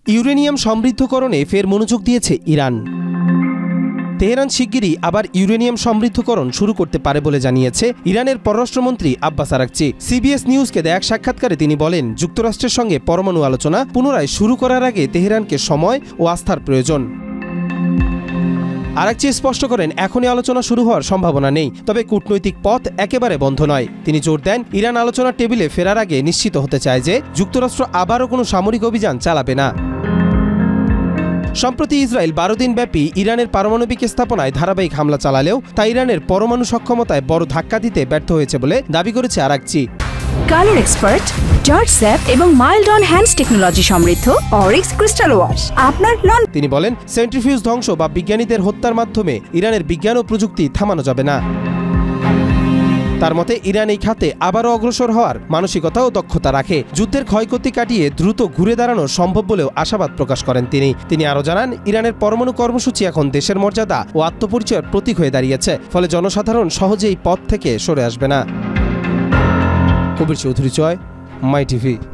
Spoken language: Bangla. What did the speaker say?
ইউরেনিয়াম সমৃদ্ধকরণে ফের মনোযোগ দিয়েছে ইরান। তেহরান শিগগিরই আবার ইউরেনিয়াম সমৃদ্ধকরণ শুরু করতে পারে বলে জানিয়েছে ইরানের পররাষ্ট্রমন্ত্রী আব্বাস আরাকচি। সিবিএস নিউজকে দেয়া এক সাক্ষাৎকারে তিনি বলেন, যুক্তরাষ্ট্রের সঙ্গে পরমাণু আলোচনা পুনরায় শুরু করার আগে তেহরানকে সময় ও আস্থার প্রয়োজন। আরাকচি স্পষ্ট করেন, এখনই আলোচনা শুরু হওয়ার সম্ভাবনা নেই, তবে কূটনৈতিক পথ একেবারে বন্ধ নয়। তিনি জোর দেন, ইরান আলোচনার টেবিলে ফেরার আগে নিশ্চিত হতে চায় যে যুক্তরাষ্ট্র আবারও কোনো সামরিক অভিযান চালাবে না। সম্প্রতি ইসরায়েল 12 দিনব্যাপী ইরানের পারমাণবিক স্থাপনায় ধারাবাহিক হামলা চালালেও তা ইরানের পরমাণু সক্ষমতায় বড় ধাক্কা দিতে ব্যর্থ হয়েছে বলে দাবি করেছে Araghchi. Colour expert, George sap এবং মাইল্ড অন হ্যান্ডস টেকনোলজি সমৃদ্ধ অরিক্স ক্রিস্টাল ওয়াশ আপনার লন। তিনি বলেন, সেন্ট্রিফিউজ ধ্বংস বা বিজ্ঞানীদের হত্যার মাধ্যমে ইরানের বিজ্ঞান ও প্রযুক্তি থামানো যাবে না। তার মতে ইরান এই খাতে আবারও অগ্রসর হওয়ার মানসিকতা ও দক্ষতা রাখে। যুদ্ধের ক্ষয়ক্ষতি কাটিয়ে দ্রুত ঘুরে দাঁড়ানো সম্ভব বলেও আশাবাদ প্রকাশ করেন তিনি আরও জানান, ইরানের পরমাণু কর্মসূচি এখন দেশের মর্যাদা ও আত্মপরিচয়ের প্রতীক হয়ে দাঁড়িয়েছে, ফলে জনসাধারণ সহজেই পথ থেকে সরে আসবে না। কবির চৌধুরী, মাই টিভি।